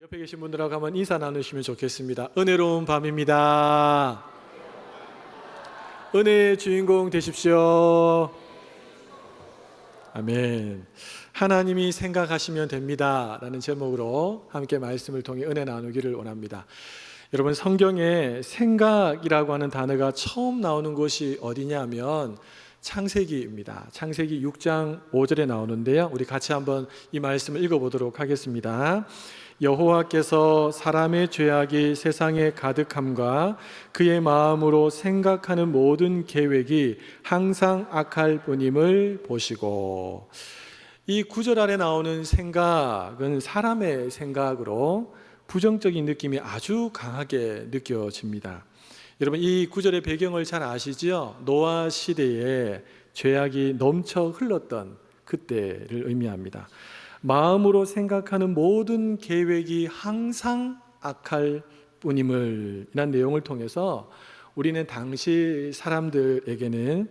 옆에 계신 분들하고 한번 인사 나누시면 좋겠습니다. 은혜로운 밤입니다. 은혜의 주인공 되십시오. 아멘. 하나님이 생각하시면 됩니다 라는 제목으로 함께 말씀을 통해 은혜 나누기를 원합니다. 여러분, 성경에 생각이라고 하는 단어가 처음 나오는 곳이 어디냐면 창세기입니다. 창세기 6장 5절에 나오는데요, 우리 같이 한번 이 말씀을 읽어보도록 하겠습니다. 여호와께서 사람의 죄악이 세상에 가득함과 그의 마음으로 생각하는 모든 계획이 항상 악할 뿐임을 보시고. 이 구절 아래 나오는 생각은 사람의 생각으로 부정적인 느낌이 아주 강하게 느껴집니다. 여러분, 이 구절의 배경을 잘 아시죠? 노아 시대에 죄악이 넘쳐 흘렀던 그때를 의미합니다. 마음으로 생각하는 모든 계획이 항상 악할 뿐임을, 이란 내용을 통해서 우리는 당시 사람들에게는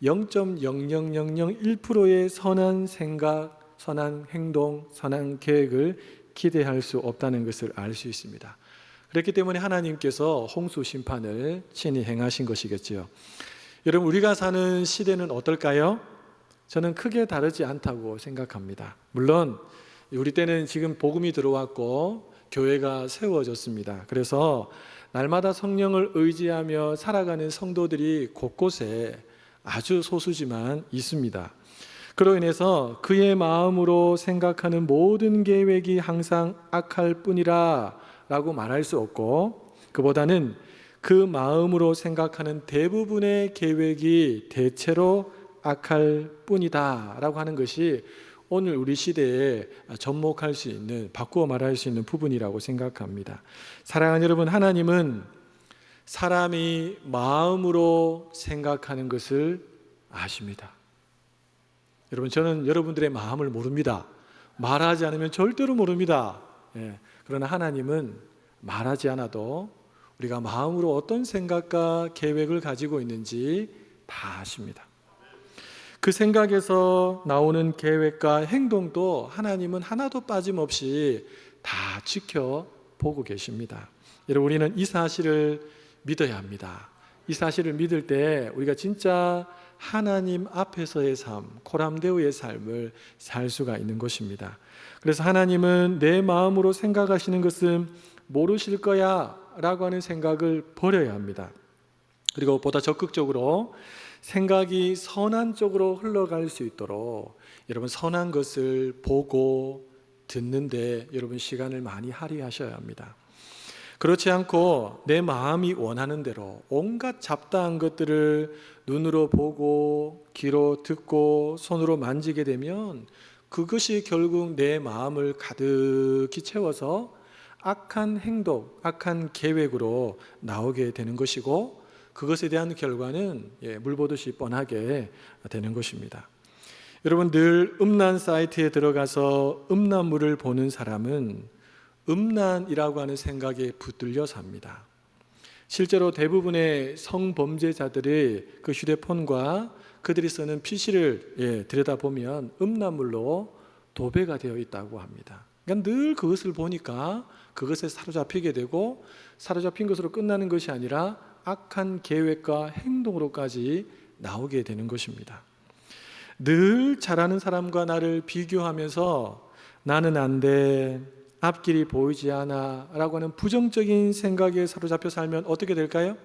0.00001%의 선한 생각, 선한 행동, 선한 계획을 기대할 수 없다는 것을 알 수 있습니다. 그렇기 때문에 하나님께서 홍수 심판을 친히 행하신 것이겠지요. 여러분, 우리가 사는 시대는 어떨까요? 저는 크게 다르지 않다고 생각합니다. 물론 우리 때는 지금 복음이 들어왔고 교회가 세워졌습니다. 그래서 날마다 성령을 의지하며 살아가는 성도들이 곳곳에 아주 소수지만 있습니다. 그로 인해서 그의 마음으로 생각하는 모든 계획이 항상 악할 뿐이라 라고 말할 수 없고, 그보다는 그 마음으로 생각하는 대부분의 계획이 대체로 악할 뿐이다 라고 하는 것이 오늘 우리 시대에 접목할 수 있는, 바꾸어 말할 수 있는 부분이라고 생각합니다. 사랑하는 여러분, 하나님은 사람이 마음으로 생각하는 것을 아십니다. 여러분, 저는 여러분들의 마음을 모릅니다. 말하지 않으면 절대로 모릅니다. 그러나 하나님은 말하지 않아도 우리가 마음으로 어떤 생각과 계획을 가지고 있는지 다 아십니다. 그 생각에서 나오는 계획과 행동도 하나님은 하나도 빠짐없이 다 지켜보고 계십니다. 여러분, 우리는 이 사실을 믿어야 합니다. 이 사실을 믿을 때 우리가 진짜 하나님 앞에서의 삶, 코람데오의 삶을 살 수가 있는 것입니다. 그래서 하나님은 내 마음으로 생각하시는 것은 모르실 거야 라고 하는 생각을 버려야 합니다. 그리고 보다 적극적으로 생각이 선한 쪽으로 흘러갈 수 있도록 여러분, 선한 것을 보고 듣는데 여러분 시간을 많이 할애하셔야 합니다. 그렇지 않고 내 마음이 원하는 대로 온갖 잡다한 것들을 눈으로 보고 귀로 듣고 손으로 만지게 되면 그것이 결국 내 마음을 가득히 채워서 악한 행동, 악한 계획으로 나오게 되는 것이고, 그것에 대한 결과는 물 보듯이 뻔하게 되는 것입니다. 여러분, 늘 음란 사이트에 들어가서 음란물을 보는 사람은 음란이라고 하는 생각에 붙들려 삽니다. 실제로 대부분의 성범죄자들이 그 휴대폰과 그들이 쓰는 PC를 들여다보면 음란물로 도배가 되어 있다고 합니다. 그러니까 늘 그것을 보니까 그것에 사로잡히게 되고, 사로잡힌 것으로 끝나는 것이 아니라 악한 계획과 행동으로까지 나오게 되는 것입니다. 늘 잘하는 사람과 나를 비교하면서 나는 안 돼, 앞길이 보이지 않아 라고 하는 부정적인 생각에 사로잡혀 살면 어떻게 될까요?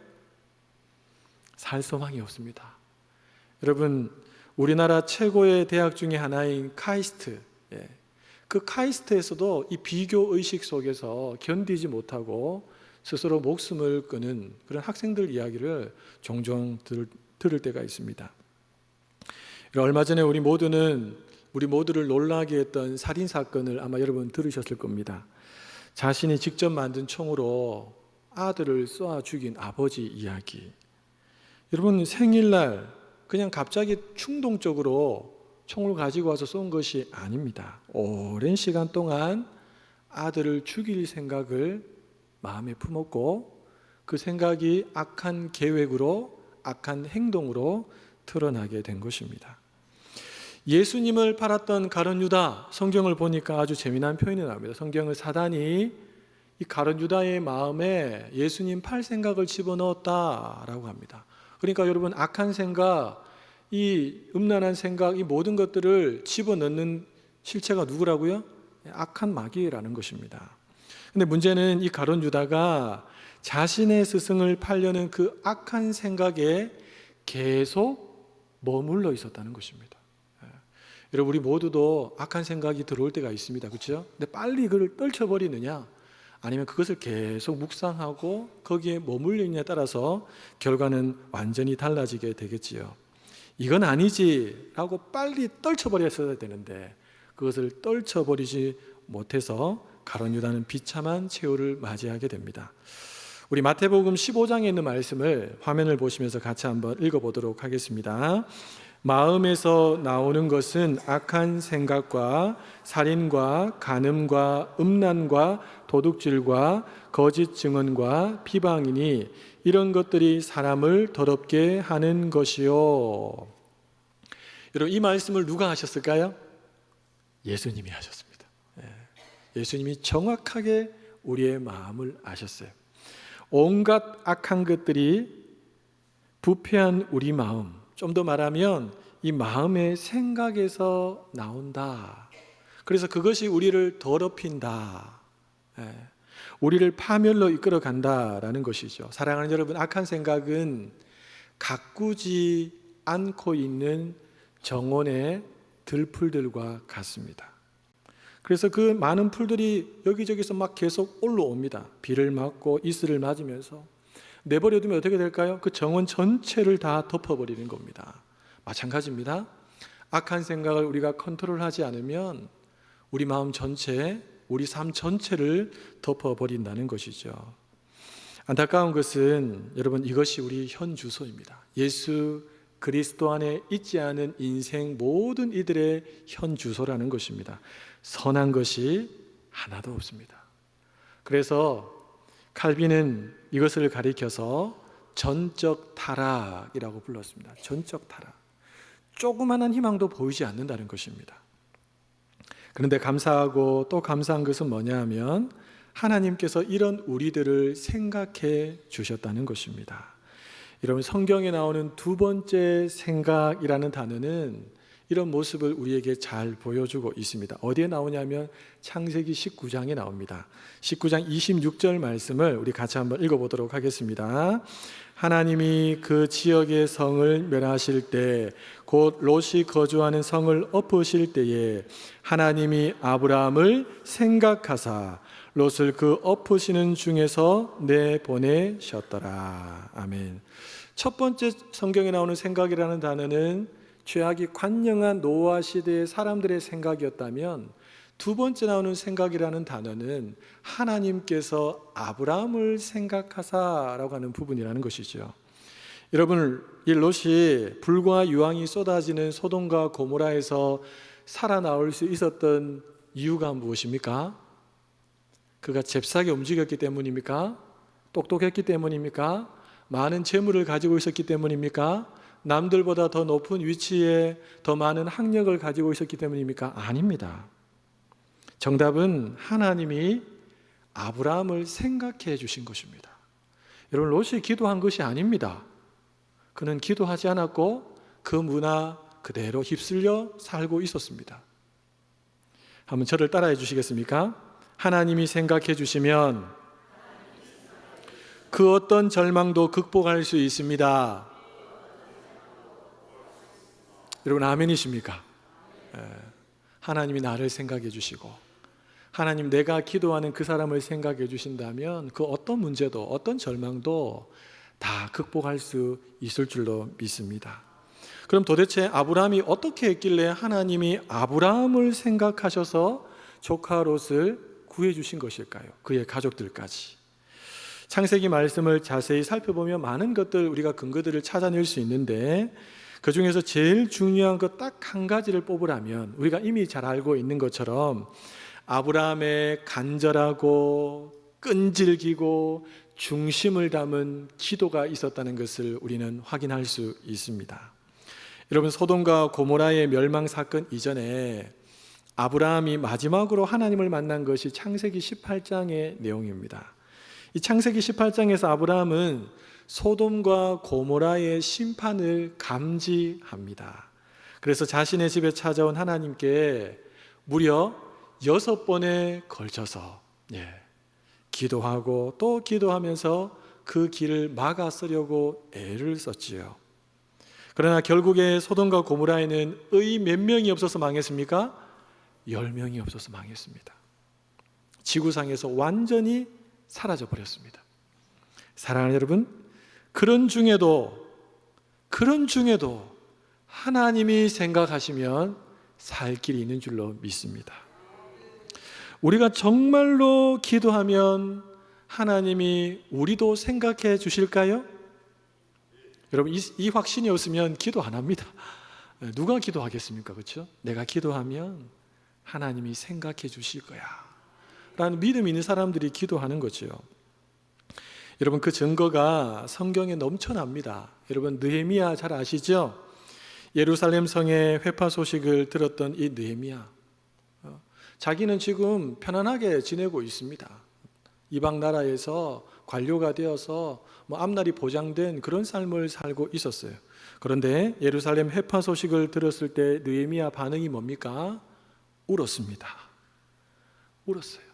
살 소망이 없습니다. 여러분, 우리나라 최고의 대학 중에 하나인 카이스트, 그 카이스트에서도 이 비교 의식 속에서 견디지 못하고 스스로 목숨을 끊은 그런 학생들 이야기를 종종 들을 때가 있습니다. 얼마 전에 우리 모두를 놀라게 했던 살인사건을 아마 여러분 들으셨을 겁니다. 자신이 직접 만든 총으로 아들을 쏘아 죽인 아버지 이야기. 여러분, 생일날 그냥 갑자기 충동적으로 총을 가지고 와서 쏜 것이 아닙니다. 오랜 시간 동안 아들을 죽일 생각을 마음에 품었고, 그 생각이 악한 계획으로, 악한 행동으로 드러나게 된 것입니다. 예수님을 팔았던 가룟 유다, 성경을 보니까 아주 재미난 표현이 나옵니다. 성경을 사단이 이 가룟 유다의 마음에 예수님 팔 생각을 집어넣었다라고 합니다. 그러니까 여러분, 악한 생각, 이 음란한 생각, 이 모든 것들을 집어넣는 실체가 누구라고요? 악한 마귀라는 것입니다. 근데 문제는 이 가룟 유다가 자신의 스승을 팔려는 그 악한 생각에 계속 머물러 있었다는 것입니다. 여러분, 우리 모두도 악한 생각이 들어올 때가 있습니다. 그렇죠? 근데 빨리 그걸 떨쳐버리느냐, 아니면 그것을 계속 묵상하고 거기에 머물리느냐에 따라서 결과는 완전히 달라지게 되겠지요. 이건 아니지 라고 빨리 떨쳐버렸어야 되는데 그것을 떨쳐버리지 못해서 가룟 유다는 비참한 최후를 맞이하게 됩니다. 우리 마태복음 15장에 있는 말씀을 화면을 보시면서 같이 한번 읽어보도록 하겠습니다. 마음에서 나오는 것은 악한 생각과 살인과 간음과 음란과 도둑질과 거짓 증언과 비방이니 이런 것들이 사람을 더럽게 하는 것이요. 여러분, 이 말씀을 누가 하셨을까요? 예수님이 하셨습니다. 예수님이 정확하게 우리의 마음을 아셨어요. 온갖 악한 것들이 부패한 우리 마음, 좀 더 말하면 이 마음의 생각에서 나온다. 그래서 그것이 우리를 더럽힌다. 우리를 파멸로 이끌어 간다라는 것이죠. 사랑하는 여러분, 악한 생각은 가꾸지 않고 있는 정원의 들풀들과 같습니다. 그래서 그 많은 풀들이 여기저기서 막 계속 올라옵니다. 비를 맞고 이슬을 맞으면서 내버려두면 어떻게 될까요? 그 정원 전체를 다 덮어버리는 겁니다. 마찬가지입니다. 악한 생각을 우리가 컨트롤하지 않으면 우리 마음 전체, 우리 삶 전체를 덮어버린다는 것이죠. 안타까운 것은 여러분, 이것이 우리 현 주소입니다. 예수 그리스도 안에 있지 않은 인생 모든 이들의 현 주소라는 것입니다. 선한 것이 하나도 없습니다. 그래서 칼빈은 이것을 가리켜서 전적 타락이라고 불렀습니다. 전적 타락. 조그마한 희망도 보이지 않는다는 것입니다. 그런데 감사하고 또 감사한 것은 뭐냐 하면 하나님께서 이런 우리들을 생각해 주셨다는 것입니다. 여러분, 성경에 나오는 두 번째 생각이라는 단어는 이런 모습을 우리에게 잘 보여주고 있습니다. 어디에 나오냐면 창세기 19장에 나옵니다. 19장 26절 말씀을 우리 같이 한번 읽어보도록 하겠습니다. 하나님이 그 지역의 성을 멸하실 때, 곧 롯이 거주하는 성을 엎으실 때에 하나님이 아브라함을 생각하사 롯을 그 엎으시는 중에서 내보내셨더라. 아멘. 첫 번째 성경에 나오는 생각이라는 단어는 죄악이 관영한 노아 시대의 사람들의 생각이었다면, 두 번째 나오는 생각이라는 단어는 하나님께서 아브라함을 생각하사라고 하는 부분이라는 것이죠. 여러분, 이 롯이 불과 유황이 쏟아지는 소돔과 고모라에서 살아나올 수 있었던 이유가 무엇입니까? 그가 잽싸게 움직였기 때문입니까? 똑똑했기 때문입니까? 많은 재물을 가지고 있었기 때문입니까? 남들보다 더 높은 위치에 더 많은 학력을 가지고 있었기 때문입니까? 아닙니다. 정답은 하나님이 아브라함을 생각해 주신 것입니다. 여러분, 롯이 기도한 것이 아닙니다. 그는 기도하지 않았고 그 문화 그대로 휩쓸려 살고 있었습니다. 한번 저를 따라해 주시겠습니까? 하나님이 생각해 주시면 그 어떤 절망도 극복할 수 있습니다. 여러분, 아멘이십니까? 하나님이 나를 생각해 주시고 하나님, 내가 기도하는 그 사람을 생각해 주신다면 그 어떤 문제도 어떤 절망도 다 극복할 수 있을 줄로 믿습니다. 그럼 도대체 아브라함이 어떻게 했길래 하나님이 아브라함을 생각하셔서 조카 롯을 구해 주신 것일까요? 그의 가족들까지. 창세기 말씀을 자세히 살펴보면 많은 것들, 우리가 근거들을 찾아낼 수 있는데 그 중에서 제일 중요한 것 딱 한 가지를 뽑으라면 우리가 이미 잘 알고 있는 것처럼 아브라함의 간절하고 끈질기고 중심을 담은 기도가 있었다는 것을 우리는 확인할 수 있습니다. 여러분, 소돔과 고모라의 멸망 사건 이전에 아브라함이 마지막으로 하나님을 만난 것이 창세기 18장의 내용입니다. 이 창세기 18장에서 아브라함은 소돔과 고모라의 심판을 감지합니다. 그래서 자신의 집에 찾아온 하나님께 무려 6번에 걸쳐서 기도하고 또 기도하면서 그 길을 막아서려고 애를 썼지요. 그러나 결국에 소돔과 고모라에는 의 몇 명이 없어서 망했습니까? 10명이 없어서 망했습니다. 지구상에서 완전히 사라져 버렸습니다. 사랑하는 여러분, 그런 중에도 하나님이 생각하시면 살 길이 있는 줄로 믿습니다. 우리가 정말로 기도하면 하나님이 우리도 생각해 주실까요? 여러분, 이 확신이 없으면 기도 안 합니다. 누가 기도하겠습니까? 그렇죠? 내가 기도하면 하나님이 생각해 주실 거야 라는 믿음 있는 사람들이 기도하는 거죠. 여러분, 그 증거가 성경에 넘쳐납니다. 여러분, 느헤미야 잘 아시죠? 예루살렘 성의 회파 소식을 들었던 이 느헤미야, 자기는 지금 편안하게 지내고 있습니다. 이방 나라에서 관료가 되어서 앞날이 보장된 그런 삶을 살고 있었어요. 그런데 예루살렘 회파 소식을 들었을 때 느헤미야 반응이 뭡니까? 울었습니다. 울었어요.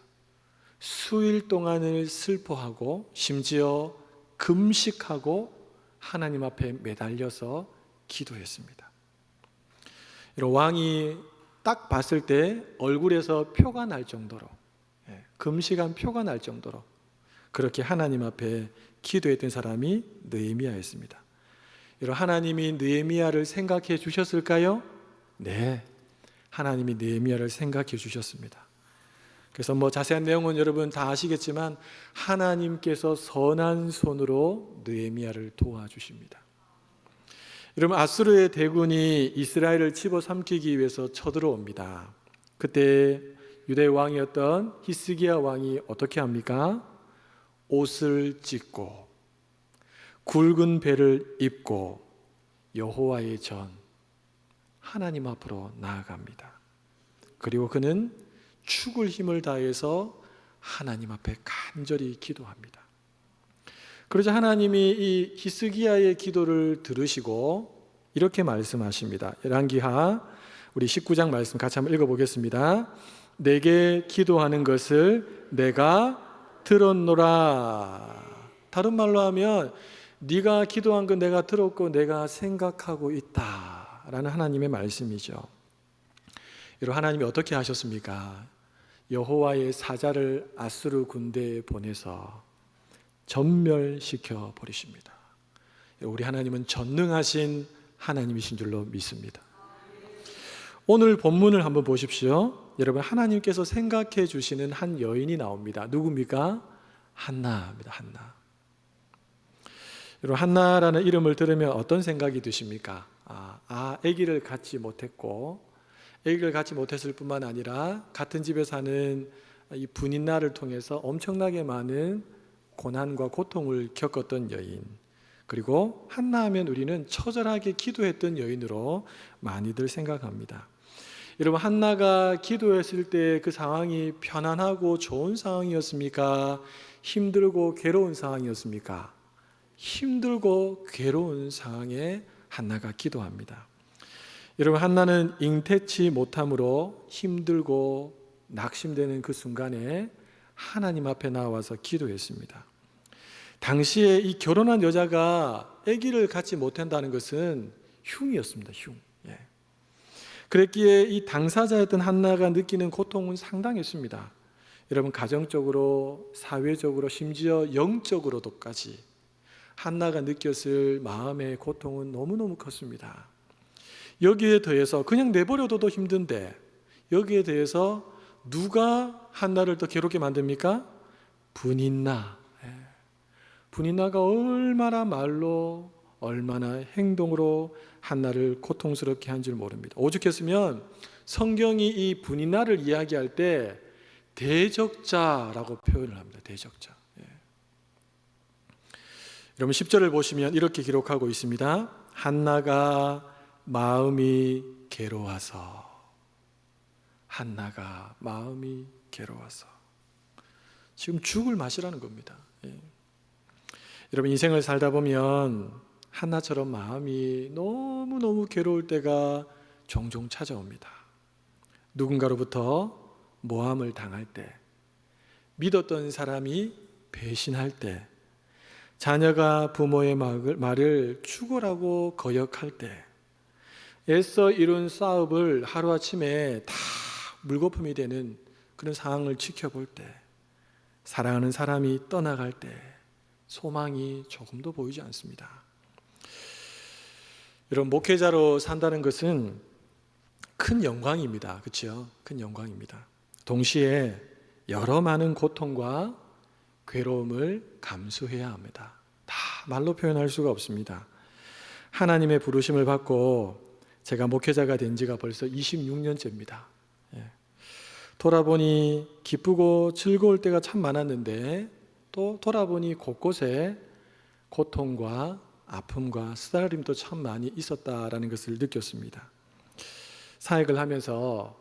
수일 동안을 슬퍼하고 심지어 금식하고 하나님 앞에 매달려서 기도했습니다. 왕이 딱 봤을 때 얼굴에서 표가 날 정도로, 금식한 표가 날 정도로 그렇게 하나님 앞에 기도했던 사람이 느헤미야였습니다. 하나님이 느헤미야를 생각해 주셨을까요? 네, 하나님이 느헤미야를 생각해 주셨습니다. 그래서 자세한 내용은 여러분 다 아시겠지만 하나님께서 선한 손으로 느헤미야를 도와주십니다. 여러분, 아수르의 대군이 이스라엘을 집어삼키기 위해서 쳐들어옵니다. 그때 유대 왕이었던 히스기야 왕이 어떻게 합니까? 옷을 찢고 굵은 배를 입고 여호와의 전 하나님 앞으로 나아갑니다. 그리고 그는 죽을 힘을 다해서 하나님 앞에 간절히 기도합니다. 그러자 하나님이 이 히스기야의 기도를 들으시고 이렇게 말씀하십니다. 열왕기하 우리 19장 말씀 같이 한번 읽어보겠습니다. 내게 기도하는 것을 내가 들었노라. 다른 말로 하면 네가 기도한 건 내가 들었고 내가 생각하고 있다라는 하나님의 말씀이죠. 여러분, 하나님이 어떻게 하셨습니까? 여호와의 사자를 아수르 군대에 보내서 전멸시켜 버리십니다. 우리 하나님은 전능하신 하나님이신 줄로 믿습니다. 오늘 본문을 한번 보십시오. 여러분, 하나님께서 생각해 주시는 한 여인이 나옵니다. 누굽니까? 한나입니다. 한나. 여러분, 한나라는 이름을 들으면 어떤 생각이 드십니까? 아기를 갖지 못했고, 아기를 갖지 못했을 뿐만 아니라 같은 집에 사는 이 분인나를 통해서 엄청나게 많은 고난과 고통을 겪었던 여인, 그리고 한나 하면 우리는 처절하게 기도했던 여인으로 많이들 생각합니다. 여러분, 한나가 기도했을 때 그 상황이 편안하고 좋은 상황이었습니까? 힘들고 괴로운 상황이었습니까? 힘들고 괴로운 상황에 한나가 기도합니다. 여러분, 한나는 잉태치 못함으로 힘들고 낙심되는 그 순간에 하나님 앞에 나와서 기도했습니다. 당시에 이 결혼한 여자가 아기를 갖지 못한다는 것은 흉이었습니다. 흉. 그랬기에 이 당사자였던 한나가 느끼는 고통은 상당했습니다. 여러분, 가정적으로, 사회적으로, 심지어 영적으로도까지 한나가 느꼈을 마음의 고통은 너무너무 컸습니다. 여기에 더해서 그냥 내버려둬도 힘든데 여기에 대해서 누가 한나를 더 괴롭게 만듭니까? 분인나. 분인나가 얼마나 말로 얼마나 행동으로 한나를 고통스럽게 한 줄 모릅니다. 오죽했으면 성경이 이 분인나를 이야기할 때 대적자라고 표현을 합니다. 대적자. 여러분, 10절을 보시면 이렇게 기록하고 있습니다. 한나가 마음이 괴로워서, 한나가 마음이 괴로워서 지금 죽을 맛이라는 겁니다. 예. 여러분, 인생을 살다 보면 한나처럼 마음이 너무너무 괴로울 때가 종종 찾아옵니다. 누군가로부터 모함을 당할 때, 믿었던 사람이 배신할 때, 자녀가 부모의 말을 죽으라고 거역할 때, 애써 이룬 사업을 하루아침에 다 물거품이 되는 그런 상황을 지켜볼 때, 사랑하는 사람이 떠나갈 때 소망이 조금도 보이지 않습니다. 여러분, 목회자로 산다는 것은 큰 영광입니다. 그렇죠? 큰 영광입니다. 동시에 여러 많은 고통과 괴로움을 감수해야 합니다. 다 말로 표현할 수가 없습니다. 하나님의 부르심을 받고 제가 목회자가 된 지가 벌써 26년째입니다. 돌아보니 기쁘고 즐거울 때가 참 많았는데, 또 돌아보니 곳곳에 고통과 아픔과 쓰다림도 참 많이 있었다라는 것을 느꼈습니다. 사역을 하면서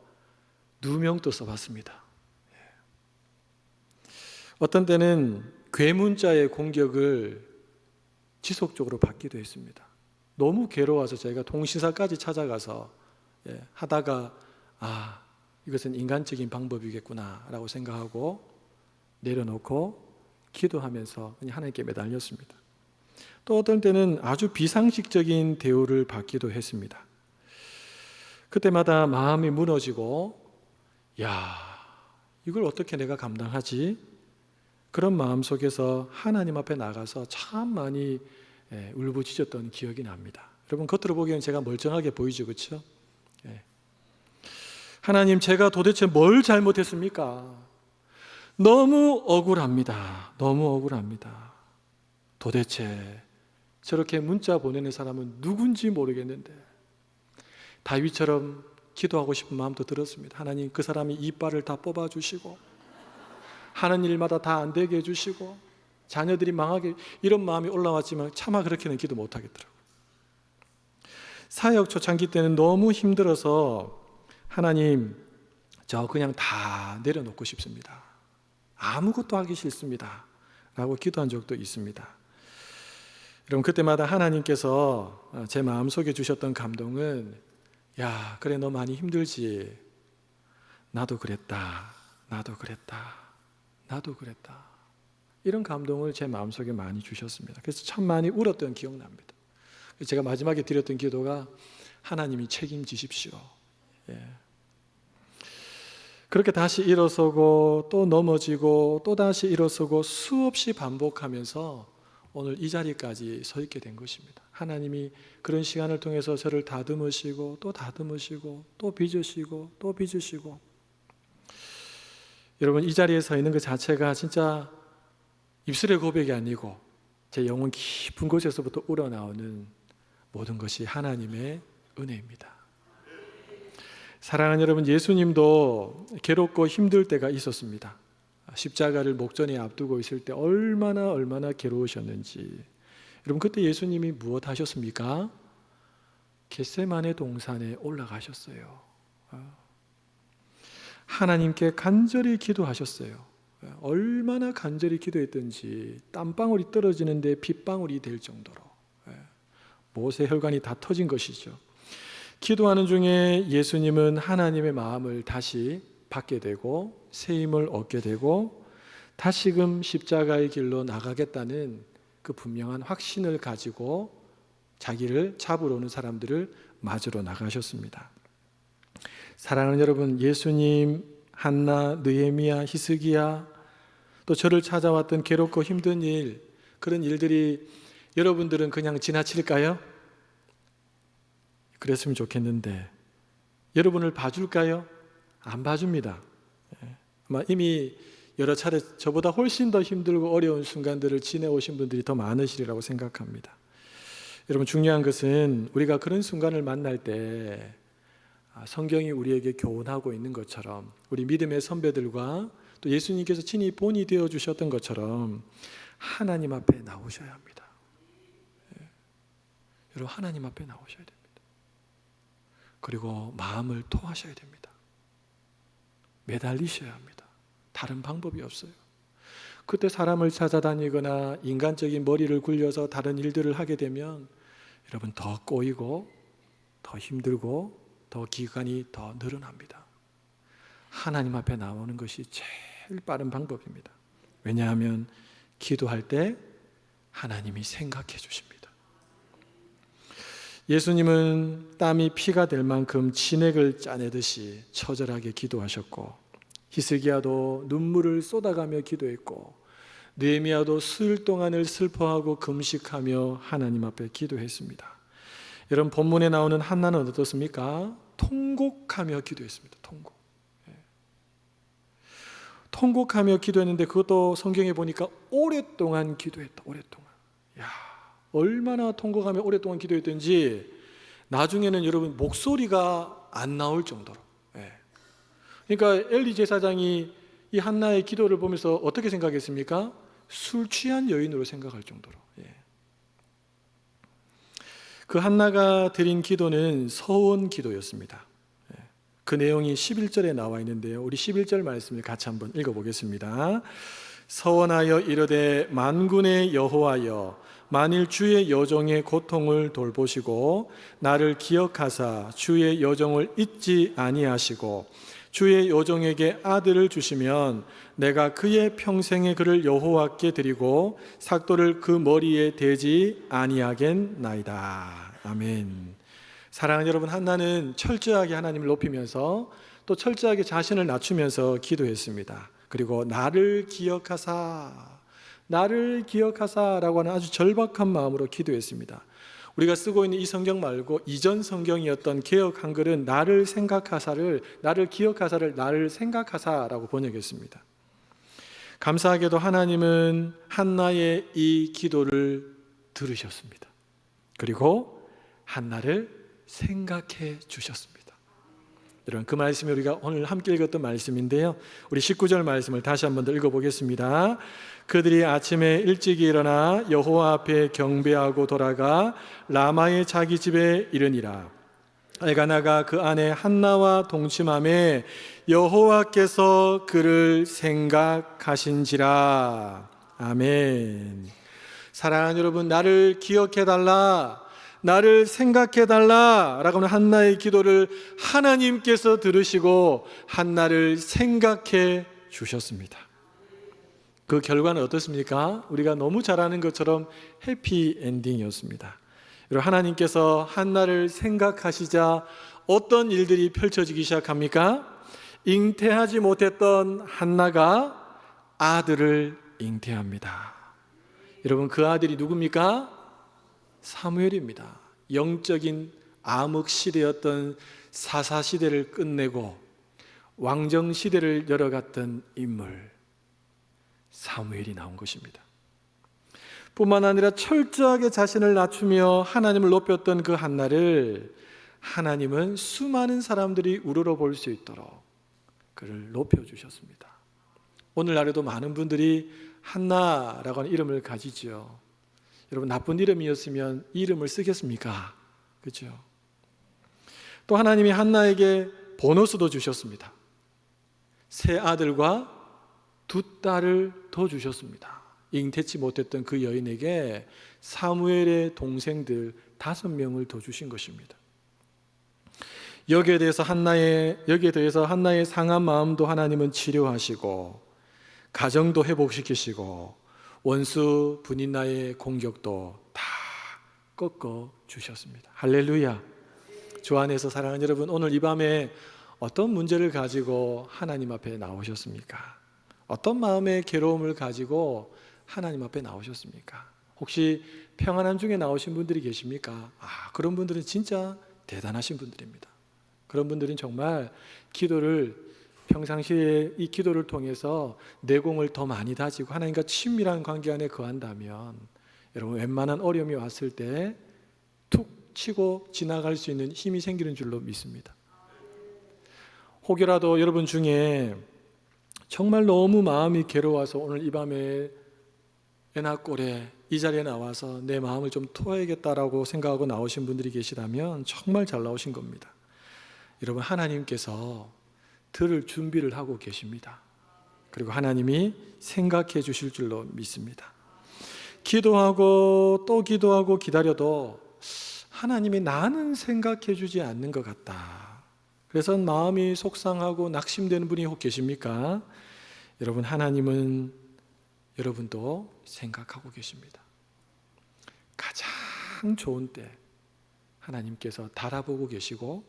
누명도 써봤습니다. 어떤 때는 괴문자의 공격을 지속적으로 받기도 했습니다. 너무 괴로워서 저희가 통신사까지 찾아가서 하다가 이것은 인간적인 방법이겠구나 라고 생각하고 내려놓고 기도하면서 그냥 하나님께 매달렸습니다. 또 어떤 때는 아주 비상식적인 대우를 받기도 했습니다. 그때마다 마음이 무너지고, 이걸 어떻게 내가 감당하지? 그런 마음 속에서 하나님 앞에 나가서 참 많이 울부짖었던 기억이 납니다. 여러분, 겉으로 보기에는 제가 멀쩡하게 보이죠, 그렇죠? 하나님, 제가 도대체 뭘 잘못했습니까? 너무 억울합니다. 너무 억울합니다. 도대체 저렇게 문자 보내는 사람은 누군지 모르겠는데, 다윗처럼 기도하고 싶은 마음도 들었습니다. 하나님, 그 사람이 이빨을 다 뽑아주시고 하는 일마다 다 안 되게 해주시고 자녀들이 망하게, 이런 마음이 올라왔지만 차마 그렇게는 기도 못하겠더라고요. 사역 초창기 때는 너무 힘들어서 하나님, 저 그냥 다 내려놓고 싶습니다. 아무것도 하기 싫습니다 라고 기도한 적도 있습니다. 여러분, 그때마다 하나님께서 제 마음속에 주셨던 감동은, 그래, 너 많이 힘들지? 나도 그랬다. 나도 그랬다. 나도 그랬다. 이런 감동을 제 마음속에 많이 주셨습니다. 그래서 참 많이 울었던 기억납니다. 제가 마지막에 드렸던 기도가, 하나님이 책임지십시오. 그렇게 다시 일어서고 또 넘어지고 또 다시 일어서고 수없이 반복하면서 오늘 이 자리까지 서 있게 된 것입니다. 하나님이 그런 시간을 통해서 저를 다듬으시고 또 다듬으시고 또 빚으시고 또 빚으시고, 여러분, 이 자리에 서 있는 것 자체가 진짜 입술의 고백이 아니고 제 영혼 깊은 곳에서부터 우러나오는 모든 것이 하나님의 은혜입니다. 사랑하는 여러분, 예수님도 괴롭고 힘들 때가 있었습니다. 십자가를 목전에 앞두고 있을 때 얼마나 괴로우셨는지. 여러분, 그때 예수님이 무엇 하셨습니까? 겟세마네 동산에 올라가셨어요. 하나님께 간절히 기도하셨어요. 얼마나 간절히 기도했던지 땀방울이 떨어지는데 핏방울이 될 정도로 못의 혈관이 다 터진 것이죠. 기도하는 중에 예수님은 하나님의 마음을 다시 받게 되고 새 힘을 얻게 되고 다시금 십자가의 길로 나가겠다는 그 분명한 확신을 가지고 자기를 잡으러 오는 사람들을 맞으러 나가셨습니다. 사랑하는 여러분, 예수님, 한나, 느헤미야, 히스기야, 또 저를 찾아왔던 괴롭고 힘든 일, 그런 일들이 여러분들은 그냥 지나칠까요? 그랬으면 좋겠는데 여러분을 봐줄까요? 안 봐줍니다. 아마 이미 여러 차례 저보다 훨씬 더 힘들고 어려운 순간들을 지내오신 분들이 더 많으시리라고 생각합니다. 여러분, 중요한 것은 우리가 그런 순간을 만날 때 성경이 우리에게 교훈하고 있는 것처럼, 우리 믿음의 선배들과 또 예수님께서 친히 본이 되어 주셨던 것처럼 하나님 앞에 나오셔야 합니다. 여러분, 하나님 앞에 나오셔야 됩니다. 그리고 마음을 토하셔야 됩니다. 매달리셔야 합니다. 다른 방법이 없어요. 그때 사람을 찾아다니거나 인간적인 머리를 굴려서 다른 일들을 하게 되면 여러분 더 꼬이고 더 힘들고 더 기간이 더 늘어납니다. 하나님 앞에 나오는 것이 제일 빠른 방법입니다. 왜냐하면 기도할 때 하나님이 생각해 주십니다. 예수님은 땀이 피가 될 만큼 진액을 짜내듯이 처절하게 기도하셨고, 히스기야도 눈물을 쏟아가며 기도했고, 느헤미야도 수일 동안을 슬퍼하고 금식하며 하나님 앞에 기도했습니다. 여러분, 본문에 나오는 한나는 어떻습니까? 통곡하며 기도했습니다. 통곡하며 기도했는데 그것도 성경에 보니까 오랫동안 기도했다. 오랫동안. 야, 얼마나 통곡하며 오랫동안 기도했던지 나중에는 여러분 목소리가 안 나올 정도로. 그러니까 엘리 제사장이 이 한나의 기도를 보면서 어떻게 생각했습니까? 술 취한 여인으로 생각할 정도로. 그 한나가 드린 기도는 서원 기도였습니다. 그 내용이 11절에 나와 있는데요, 우리 11절 말씀을 같이 한번 읽어보겠습니다. 서원하여 이르되 만군의 여호와여, 만일 주의 여종의 고통을 돌보시고 나를 기억하사 주의 여종을 잊지 아니하시고 주의 여종에게 아들을 주시면 내가 그의 평생의 그를 여호와께 드리고 삭도를 그 머리에 대지 아니하겠나이다. 아멘. 사랑하는 여러분, 한나는 철저하게 하나님을 높이면서 또 철저하게 자신을 낮추면서 기도했습니다. 그리고 나를 기억하사라고 하는 아주 절박한 마음으로 기도했습니다. 우리가 쓰고 있는 이 성경 말고 이전 성경이었던 개역 한글은 나를 기억하사를 나를 생각하사라고 번역했습니다. 감사하게도 하나님은 한나의 이 기도를 들으셨습니다. 그리고 한나를 생각해 주셨습니다. 여러분, 그 말씀이 우리가 오늘 함께 읽었던 말씀인데요, 우리 19절 말씀을 다시 한번 더 읽어보겠습니다. 그들이 아침에 일찍 일어나 여호와 앞에 경배하고 돌아가 라마의 자기 집에 이르니라. 엘가나가 그 아내 한나와 동침하매 여호와께서 그를 생각하신지라. 아멘. 사랑하는 여러분, 나를 기억해달라, 나를 생각해달라 라고 하는 한나의 기도를 하나님께서 들으시고 한나를 생각해 주셨습니다. 그 결과는 어떻습니까? 우리가 너무 잘 아는 것처럼 해피엔딩이었습니다. 여러분, 하나님께서 한나를 생각하시자 어떤 일들이 펼쳐지기 시작합니까? 잉태하지 못했던 한나가 아들을 잉태합니다. 여러분, 그 아들이 누굽니까? 사무엘입니다. 영적인 암흑 시대였던 사사 시대를 끝내고 왕정 시대를 열어갔던 인물 사무엘이 나온 것입니다. 뿐만 아니라 철저하게 자신을 낮추며 하나님을 높였던 그 한나를 하나님은 수많은 사람들이 우러러볼 수 있도록 그를 높여주셨습니다. 오늘날에도 많은 분들이 한나라고 하는 이름을 가지죠. 여러분, 나쁜 이름이었으면 이 이름을 쓰겠습니까? 그렇죠? 또 하나님이 한나에게 보너스도 주셨습니다. 세 아들과 두 딸을 더 주셨습니다. 잉태치 못했던 그 여인에게 사무엘의 동생들 5명을 더 주신 것입니다. 여기에 대해서 한나의 상한 마음도 하나님은 치료하시고 가정도 회복시키시고 원수 분인나의 공격도 다 꺾어 주셨습니다. 할렐루야. 주 안에서 사랑하는 여러분, 오늘 이 밤에 어떤 문제를 가지고 하나님 앞에 나오셨습니까? 어떤 마음의 괴로움을 가지고 하나님 앞에 나오셨습니까? 혹시 평안함 중에 나오신 분들이 계십니까? 그런 분들은 진짜 대단하신 분들입니다. 그런 분들은 정말 평상시에 이 기도를 통해서 내공을 더 많이 다지고 하나님과 친밀한 관계 안에 거한다면 여러분, 웬만한 어려움이 왔을 때 툭 치고 지나갈 수 있는 힘이 생기는 줄로 믿습니다. 혹여라도 여러분 중에 정말 너무 마음이 괴로워서 오늘 이 밤에 애나꼴에 이 자리에 나와서 내 마음을 좀 토해야겠다라고 생각하고 나오신 분들이 계시다면 정말 잘 나오신 겁니다. 여러분 하나님께서 들을 준비를 하고 계십니다. 그리고 하나님이 생각해 주실 줄로 믿습니다. 기도하고 또 기도하고 기다려도 하나님이 나는 생각해 주지 않는 것 같다. 그래서 마음이 속상하고 낙심되는 분이 혹 계십니까? 여러분 하나님은 여러분도 생각하고 계십니다. 가장 좋은 때 하나님께서 달아보고 계시고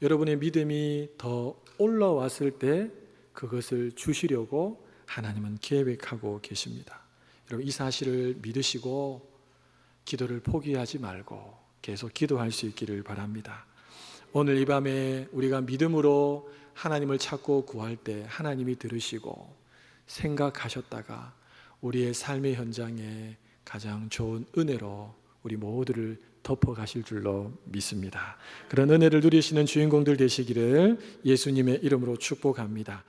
여러분의 믿음이 더 올라왔을 때 그것을 주시려고 하나님은 계획하고 계십니다. 여러분 이 사실을 믿으시고 기도를 포기하지 말고 계속 기도할 수 있기를 바랍니다. 오늘 이 밤에 우리가 믿음으로 하나님을 찾고 구할 때 하나님이 들으시고 생각하셨다가 우리의 삶의 현장에 가장 좋은 은혜로 우리 모두를 덮어가실 줄로 믿습니다. 그런 은혜를 누리시는 주인공들 되시기를 예수님의 이름으로 축복합니다.